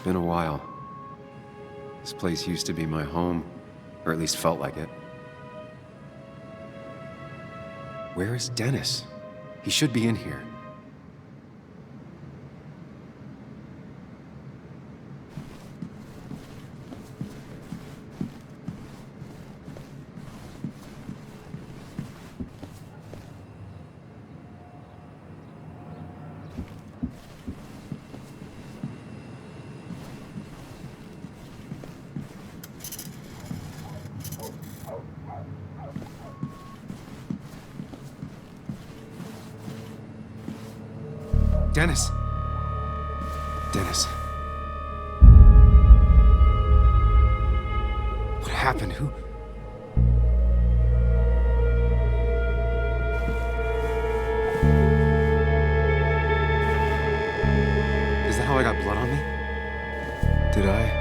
Been a while. This place used to be my home, or at least felt like it. Where is Dennis? He should be in here. Dennis! Dennis. What happened? Who? Is that how I got blood on me? Did I?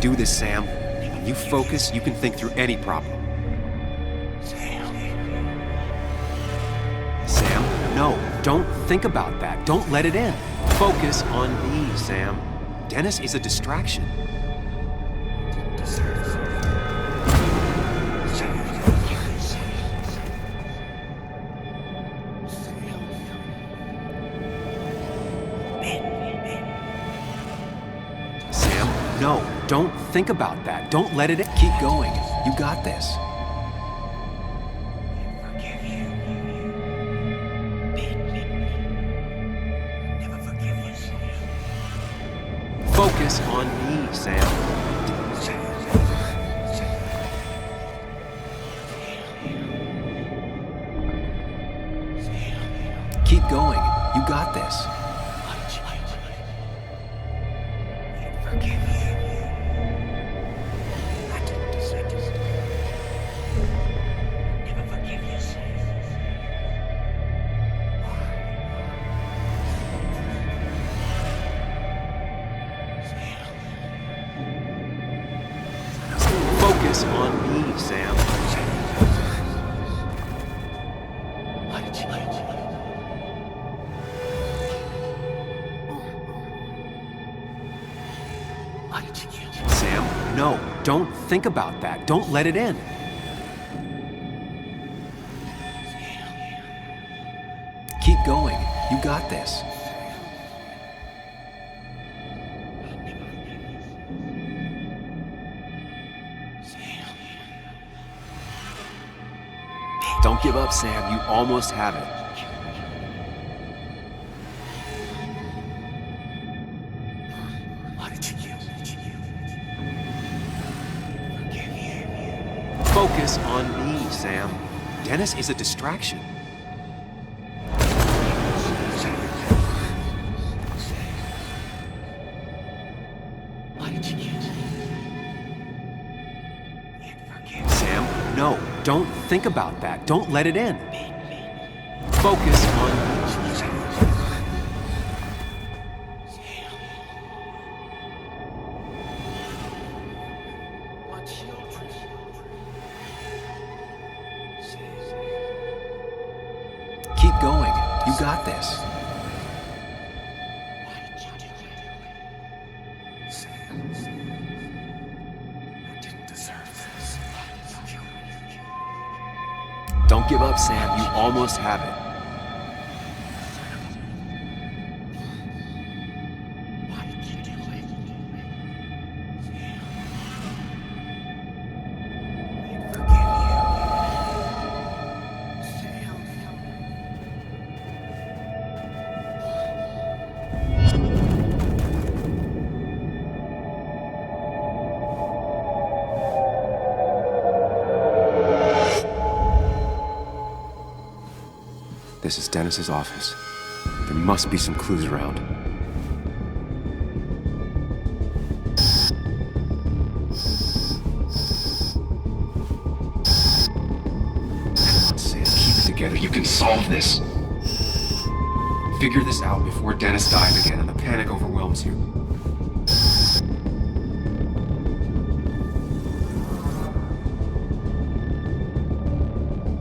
Do this, Sam. When you focus, you can think through any problem. Sam, no, don't think about that. Don't let it in. Focus on me, Sam. Dennis is a distraction. No, don't think about that. Don't let it in. Keep going. You got this. Focus on me, Sam. Keep going. You got this. Focus on me, Sam. Sam, no, don't think about that. Don't let it in. Keep going. You got this. Don't give up, Sam. You almost have it. Focus on me, Sam. Dennis is a distraction. Sam, no, don't think about that. Don't let it in. Focus on me. Keep going. You got this. Don't give up, Sam. You almost have it. This is Dennis's office. There must be some clues around. Sam, keep it together. You can solve this. Figure this out before Dennis dies again and the panic overwhelms you.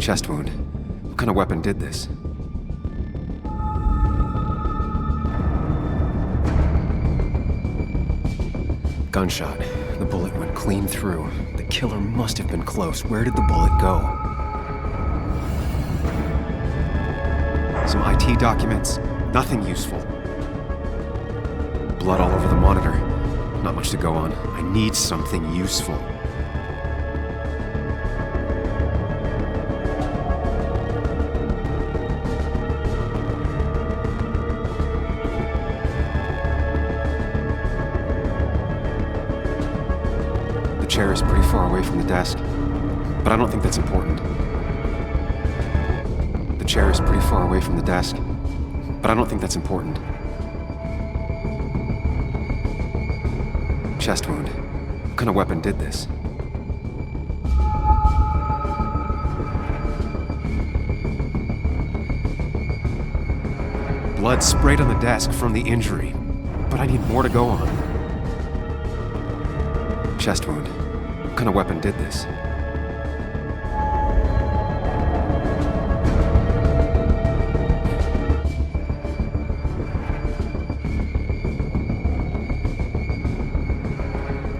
Chest wound. What kind of weapon did this? Gunshot. The bullet went clean through. The killer must have been close. Where did the bullet go? Some IT documents. Nothing useful. Blood all over the monitor. Not much to go on. I need something useful. The chair is pretty far away from the desk, but I don't think that's important. The chair is pretty far away from the desk, but I don't think that's important. Chest wound. What kind of weapon did this? Blood sprayed on the desk from the injury, but I need more to go on. Chest wound. What kind of weapon did this?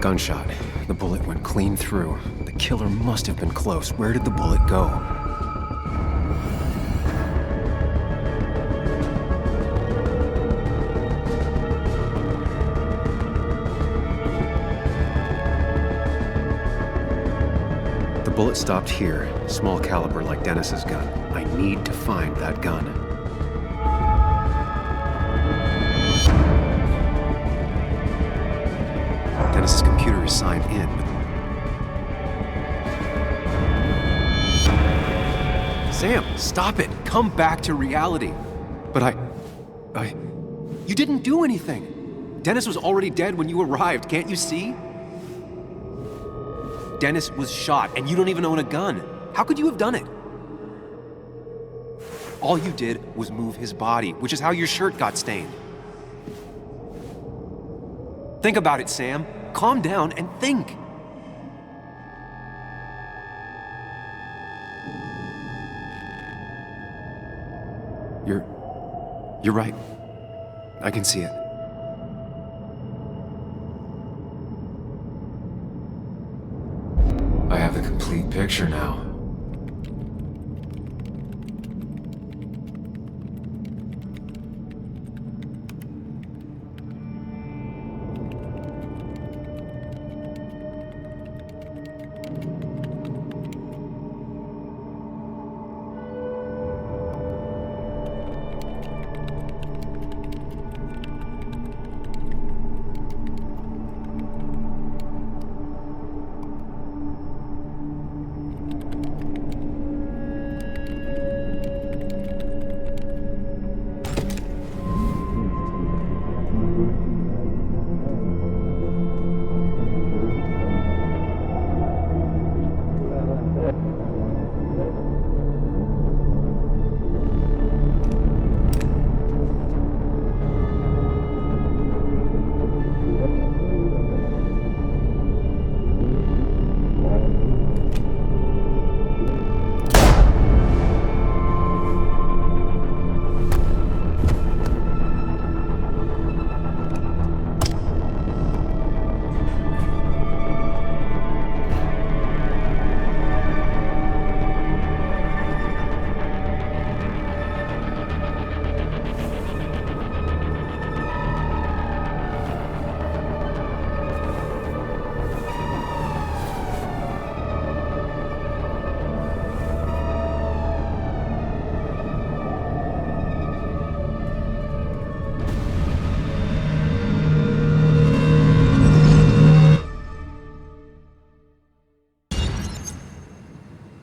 Gunshot. The bullet went clean through. The killer must have been close. Where did the bullet go? The bullet stopped here. Small caliber like Dennis's gun. I need to find that gun. Dennis's computer is signed in. Sam, stop it! Come back to reality! But you didn't do anything! Dennis was already dead when you arrived, can't you see? Dennis was shot, and you don't even own a gun. How could you have done it? All you did was move his body, which is how your shirt got stained. Think about it, Sam. Calm down and think. You're right. I can see it. I have the complete picture now.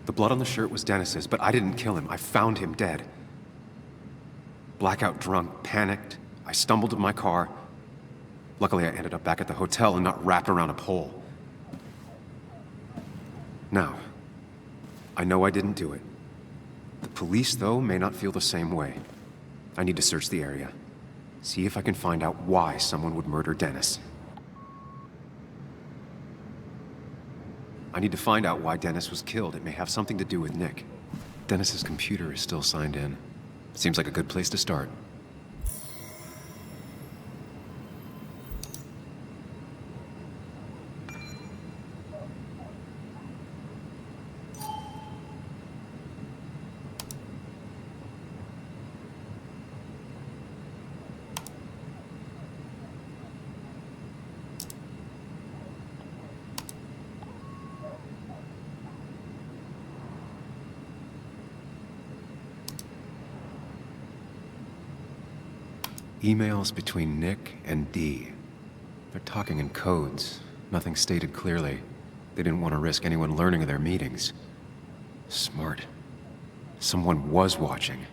The blood on the shirt was Dennis's, but I didn't kill him. I found him dead. Blackout drunk, panicked. I stumbled to my car. Luckily, I ended up back at the hotel and not wrapped around a pole. Now, I know I didn't do it. The police, though, may not feel the same way. I need to search the area. See if I can find out why someone would murder Dennis. I need to find out why Dennis was killed. It may have something to do with Nick. Dennis's computer is still signed in. Seems like a good place to start. Emails between Nick and Dee. They're talking in codes. Nothing stated clearly. They didn't want to risk anyone learning of their meetings. Smart. Someone was watching.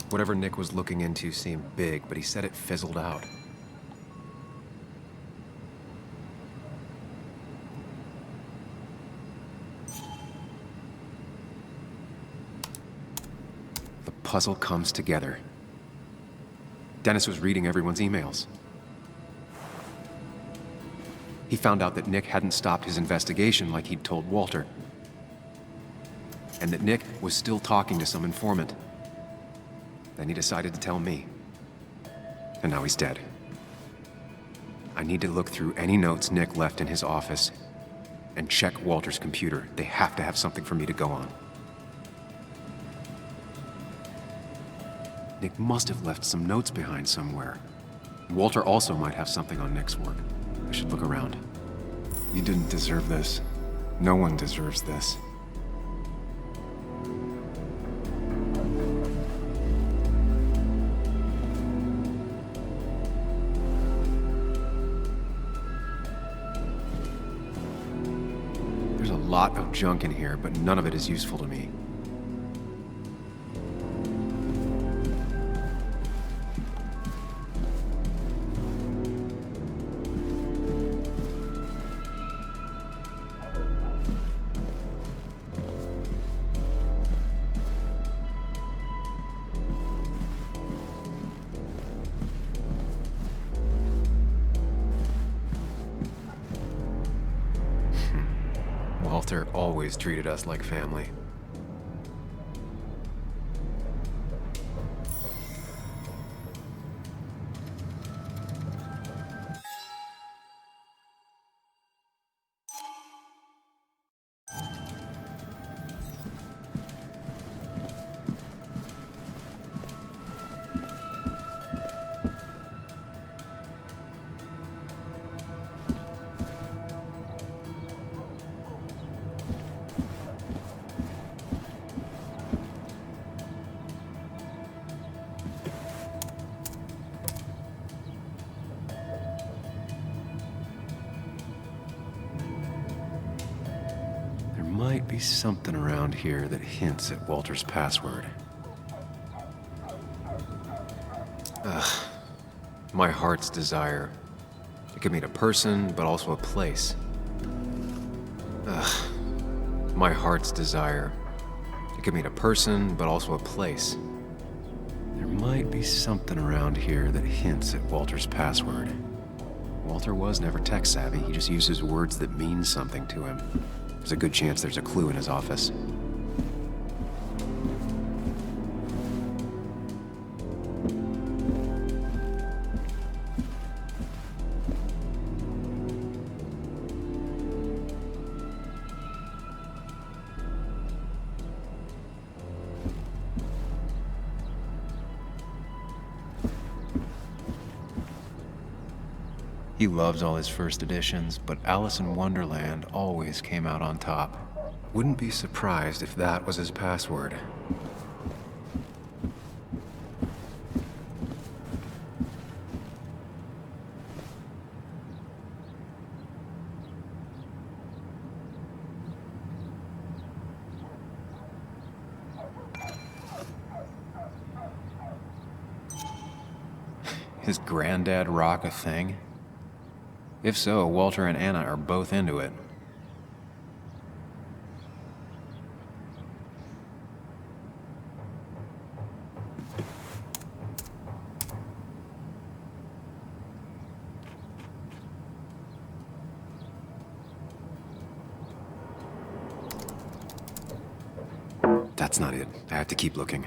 Whatever Nick was looking into seemed big, but he said it fizzled out. Puzzle comes together. Dennis was reading everyone's emails. He found out that Nick hadn't stopped his investigation like he'd told Walter. And that Nick was still talking to some informant. Then he decided to tell me. And now he's dead. I need to look through any notes Nick left in his office and check Walter's computer. They have to have something for me to go on. Nick must have left some notes behind somewhere. Walter also might have something on Nick's work. I should look around. You didn't deserve this. No one deserves this. There's a lot of junk in here, but none of it is useful to me. Walter always treated us like family. Might be something around here that hints at Walter's password. Ugh. My heart's desire. It could mean a person, but also a place. Ugh. My heart's desire. It could mean a person, but also a place. There might be something around here that hints at Walter's password. Walter was never tech-savvy. He just uses words that mean something to him. There's a good chance there's a clue in his office. He loves all his first editions, but Alice in Wonderland always came out on top. Wouldn't be surprised if that was his password. His granddad rock a thing? If so, Walter and Anna are both into it. That's not it. I have to keep looking.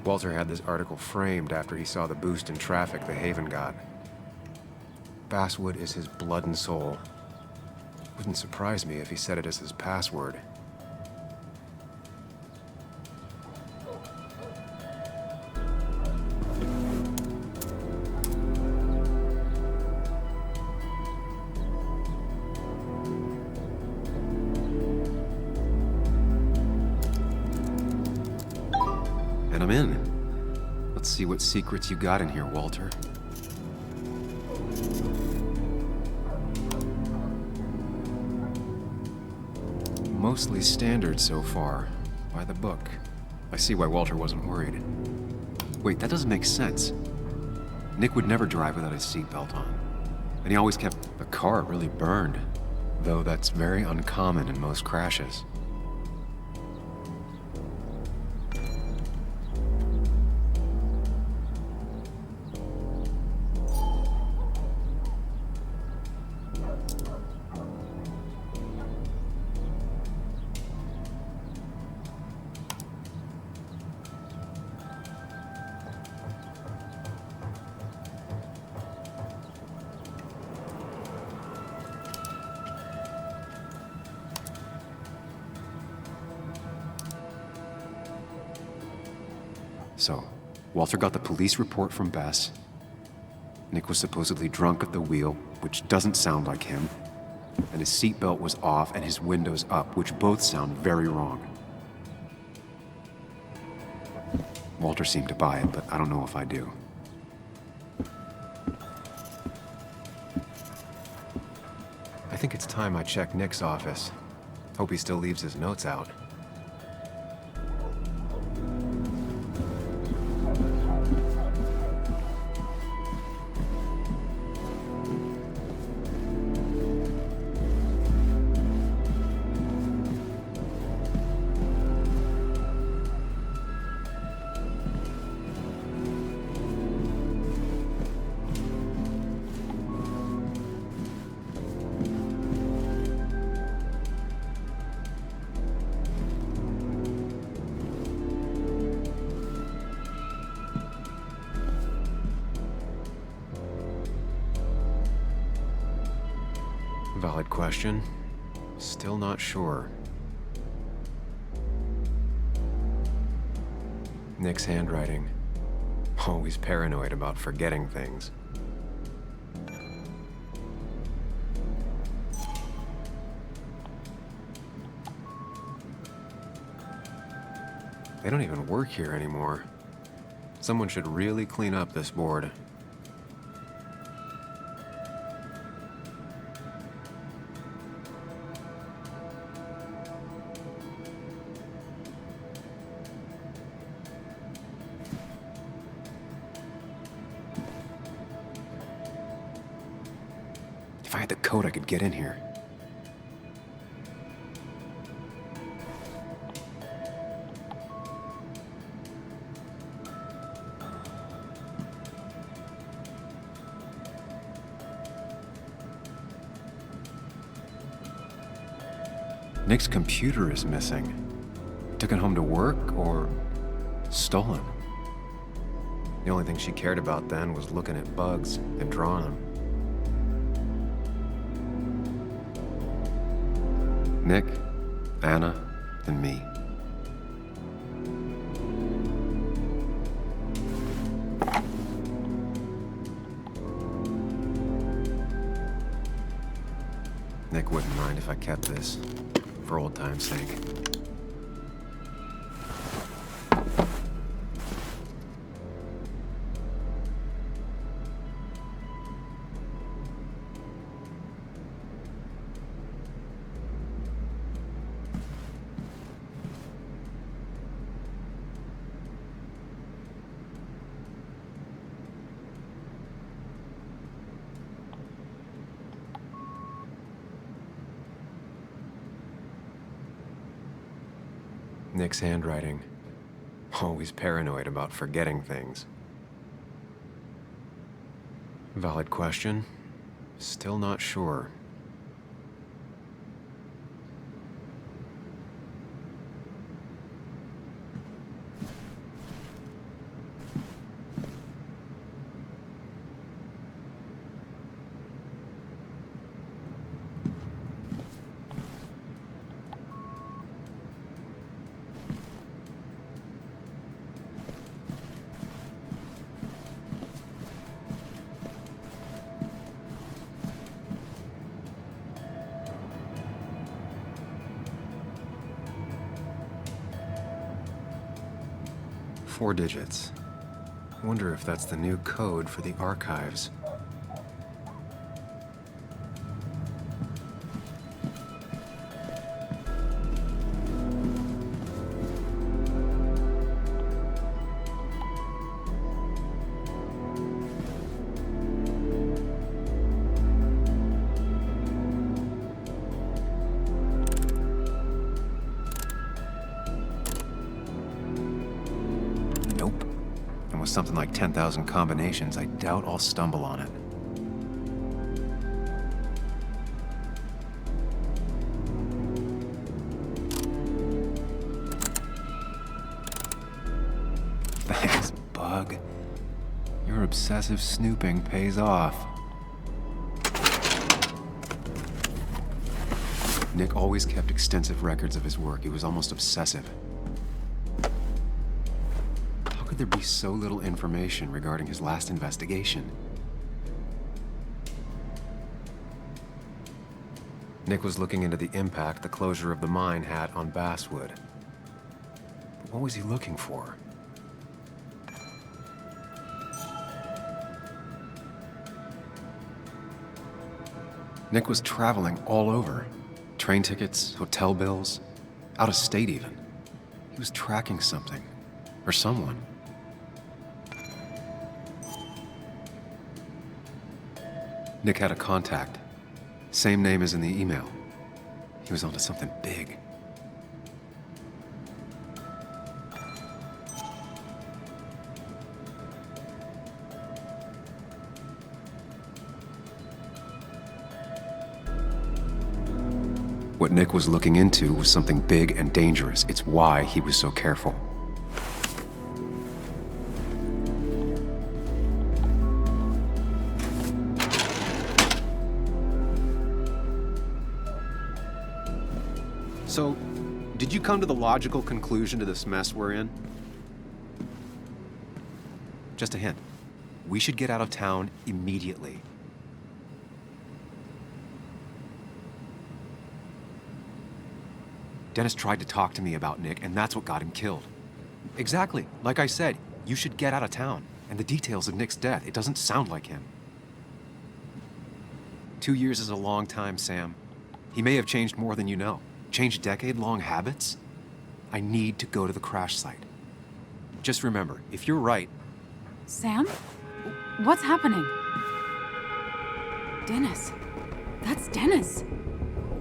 Walter had this article framed after he saw the boost in traffic the Haven got. Basswood is his blood and soul. Wouldn't surprise me if he said it as his password. And I'm in. Let's see what secrets you got in here, Walter. Mostly standard so far. By the book. I see why Walter wasn't worried. Wait, that doesn't make sense. Nick would never drive without his seatbelt on. And he always kept the car really burned. Though that's very uncommon in most crashes. So, Walter got the police report from Bess. Nick was supposedly drunk at the wheel, which doesn't sound like him. And his seatbelt was off and his windows up, which both sound very wrong. Walter seemed to buy it, but I don't know if I do. I think it's time I check Nick's office. Hope he still leaves his notes out. Valid question. Still not sure. Nick's handwriting. Always paranoid about forgetting things. They don't even work here anymore. Someone should really clean up this board. If I had the code, I could get in here. Nick's computer is missing. Took it home to work or stolen. The only thing she cared about then was looking at bugs and drawing them. Nick, Anna, and me. Nick wouldn't mind if I kept this, for old time's sake. Nick's handwriting. Always paranoid about forgetting things. Valid question. Still not sure. Four digits. Wonder if that's the new code for the archives. Nope. And with something like 10,000 combinations, I doubt I'll stumble on it. Thanks, Bug. Your obsessive snooping pays off. Nick always kept extensive records of his work. He was almost obsessive. How could there be so little information regarding his last investigation? Nick was looking into the impact the closure of the mine had on Basswood. But what was he looking for? Nick was traveling all over. Train tickets, hotel bills, out of state even. He was tracking something, or someone. Nick had a contact. Same name as in the email. He was onto something big. What Nick was looking into was something big and dangerous. It's why he was so careful. So, did you come to the logical conclusion to this mess we're in? Just a hint. We should get out of town immediately. Dennis tried to talk to me about Nick, and that's what got him killed. Exactly. Like I said, you should get out of town. And the details of Nick's death, it doesn't sound like him. 2 years is a long time, Sam. He may have changed more than you know. Changed decade-long habits? I need to go to the crash site. Just remember, if you're right... Sam? What's happening? Dennis. That's Dennis.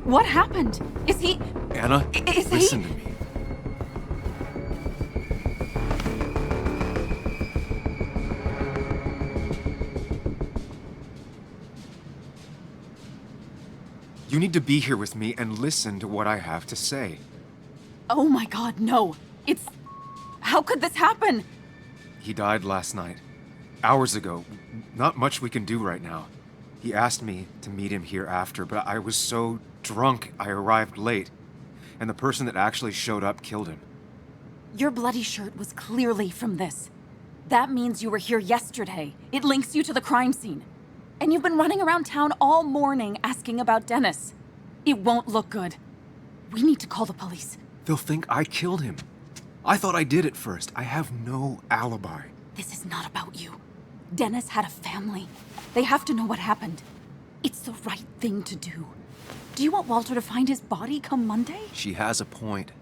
What happened? Is he... Anna, listen to me. You need to be here with me and listen to what I have to say. Oh my God, no. It's... How could this happen? He died last night. Hours ago. Not much we can do right now. He asked me to meet him here after, but I was so drunk I arrived late. And the person that actually showed up killed him. Your bloody shirt was clearly from this. That means you were here yesterday. It links you to the crime scene. And you've been running around town all morning asking about Dennis. It won't look good. We need to call the police. They'll think I killed him. I thought I did at first. I have no alibi. This is not about you. Dennis had a family. They have to know what happened. It's the right thing to do. Do you want Walter to find his body come Monday? She has a point.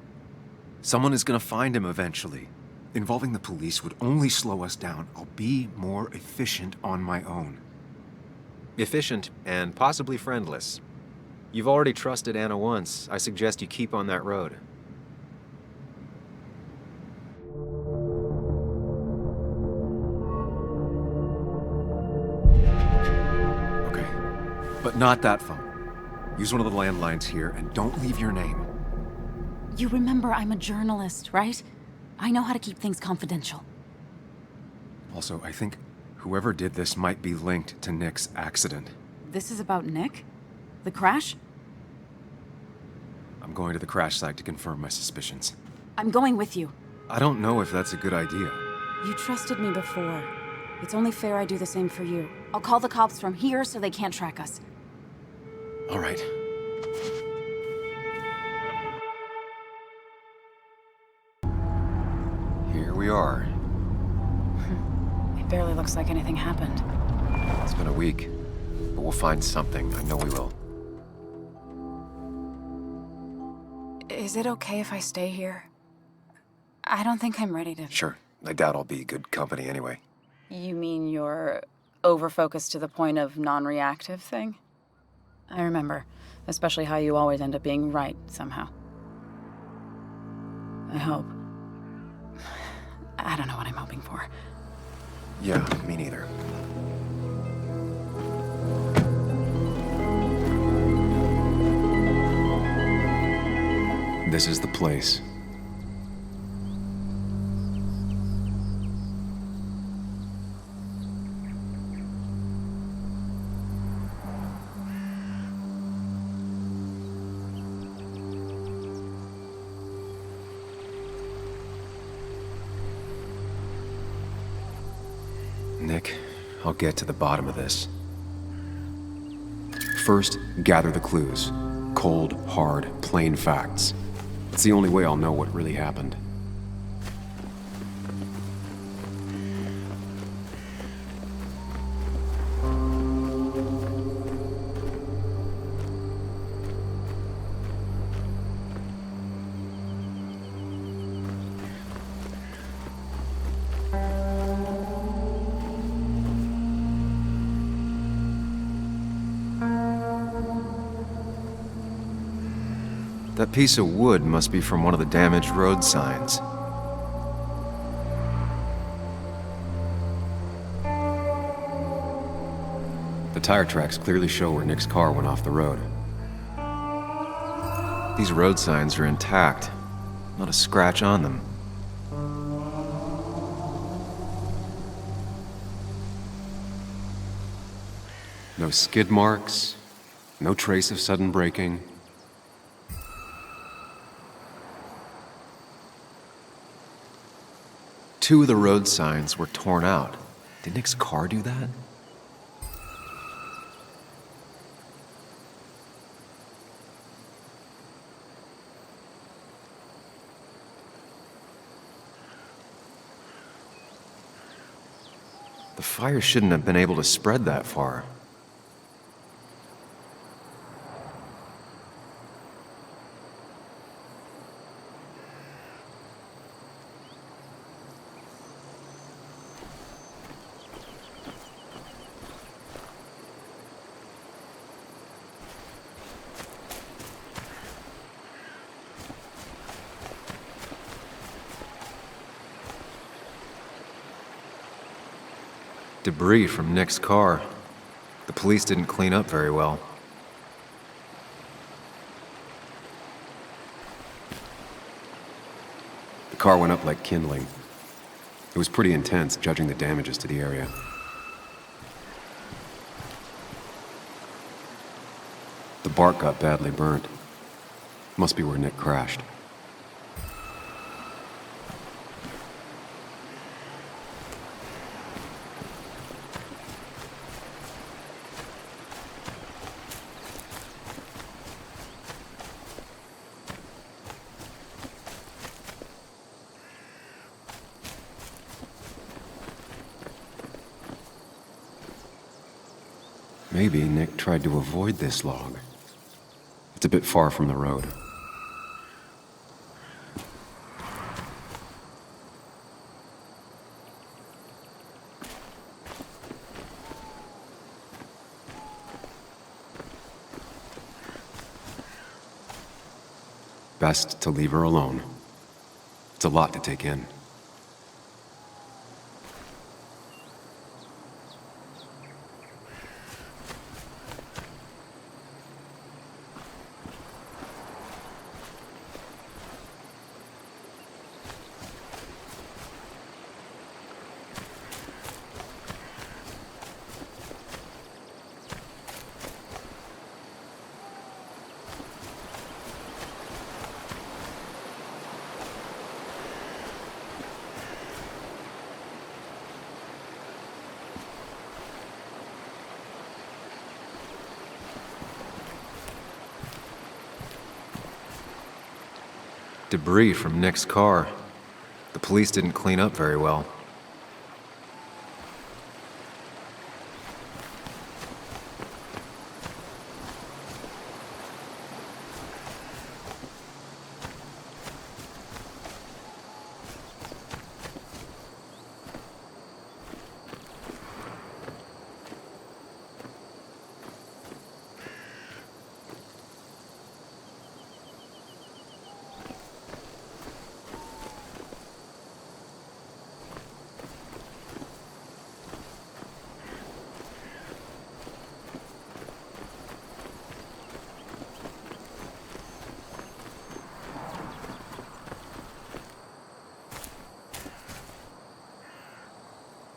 Someone is gonna find him eventually. Involving the police would only slow us down. I'll be more efficient on my own. Efficient and possibly friendless. You've already trusted Anna once. I suggest you keep on that road. But not that phone. Use one of the landlines here, and don't leave your name. You remember I'm a journalist, right? I know how to keep things confidential. Also, I think whoever did this might be linked to Nick's accident. This is about Nick? The crash? I'm going to the crash site to confirm my suspicions. I'm going with you. I don't know if that's a good idea. You trusted me before. It's only fair I do the same for you. I'll call the cops from here so they can't track us. All right. Here we are. It barely looks like anything happened. It's been a week, but we'll find something. I know we will. Is it okay if I stay here? I don't think I'm ready to... Sure. I doubt I'll be good company anyway. You mean you're over-focused to the point of non-reactive thing? I remember, especially how you always end up being right, somehow. I hope. I don't know what I'm hoping for. Yeah, me neither. This is the place. Nick, I'll get to the bottom of this. First, gather the clues. Cold, hard, plain facts. It's the only way I'll know what really happened. That piece of wood must be from one of the damaged road signs. The tire tracks clearly show where Nick's car went off the road. These road signs are intact, not a scratch on them. No skid marks, no trace of sudden braking. Two of the road signs were torn out. Did Nick's car do that? The fire shouldn't have been able to spread that far. Debris from Nick's car. The police didn't clean up very well. The car went up like kindling. It was pretty intense, judging the damages to the area. The bark got badly burnt. Must be where Nick crashed. Maybe Nick tried to avoid this log. It's a bit far from the road. Best to leave her alone. It's a lot to take in. Debris from Nick's car. The police didn't clean up very well.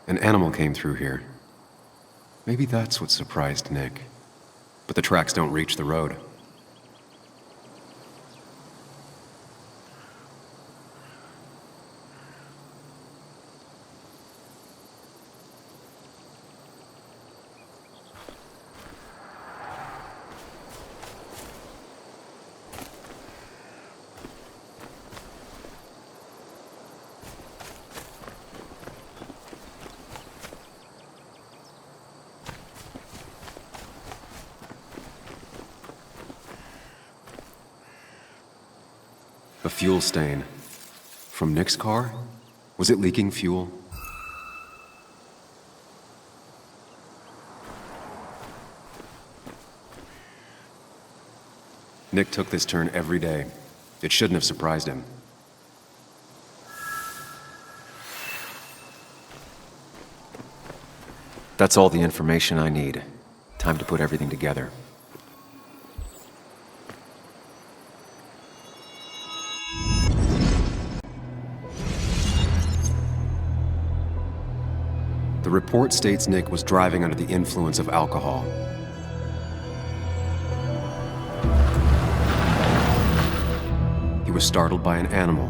An animal came through here. Maybe that's what surprised Nick. But the tracks don't reach the road. A fuel stain. From Nick's car? Was it leaking fuel? Nick took this turn every day. It shouldn't have surprised him. That's all the information I need. Time to put everything together. The report states Nick was driving under the influence of alcohol. He was startled by an animal.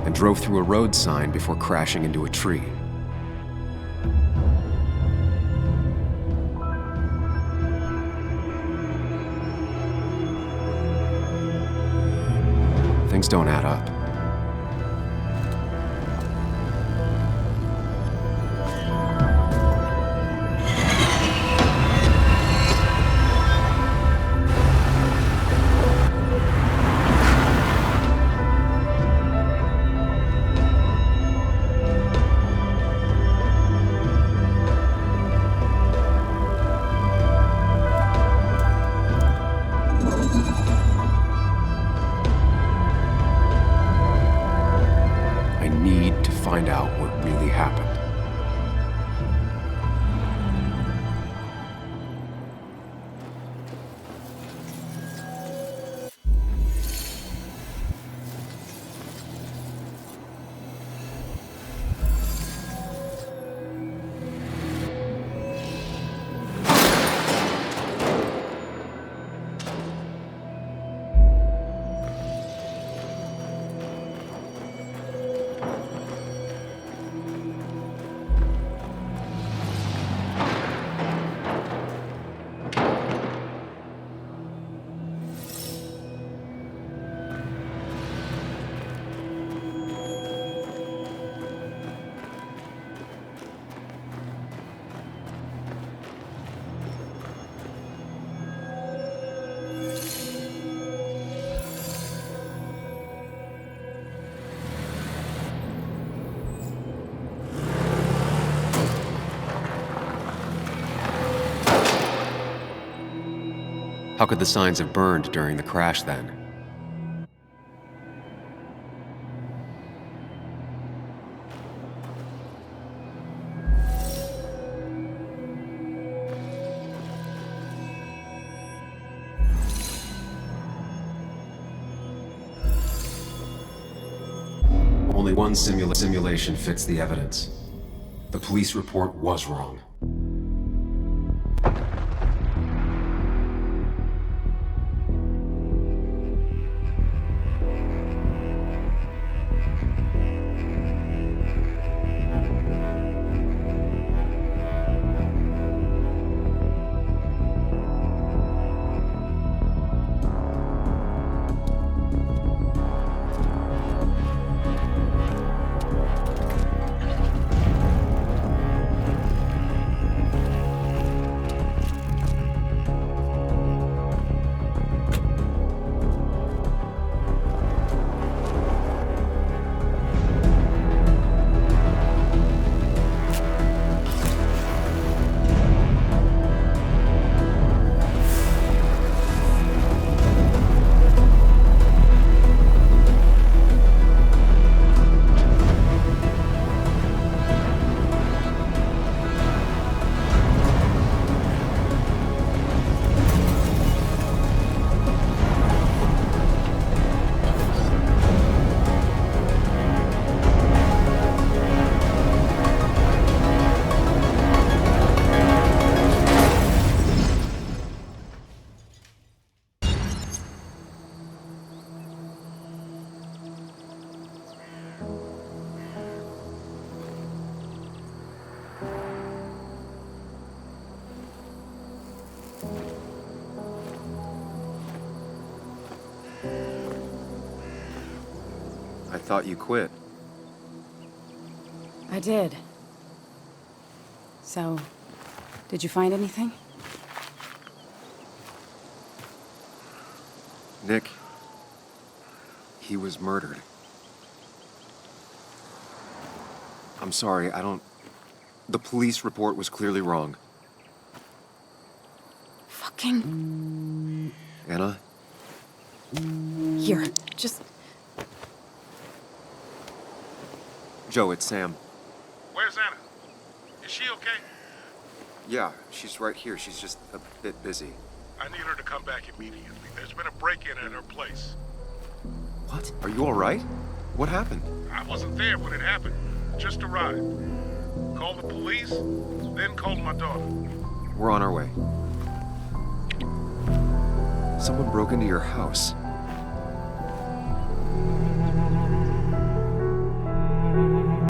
And drove through a road sign before crashing into a tree. Things don't add up. Find out what really happened. How could the signs have burned during the crash then? Only one simulation fits the evidence. The police report was wrong. thought you quit. I did. So, did you find anything? Nick, he was murdered. I'm sorry, the police report was clearly wrong. Fucking... Anna? Here, just... Joe, it's Sam. Where's Anna? Is she okay? Yeah, she's right here. She's just a bit busy. I need her to come back immediately. There's been a break-in at her place. What? Are you all right? What happened? I wasn't there when it happened. Just arrived. Called the police, then called my daughter. We're on our way. Someone broke into your house.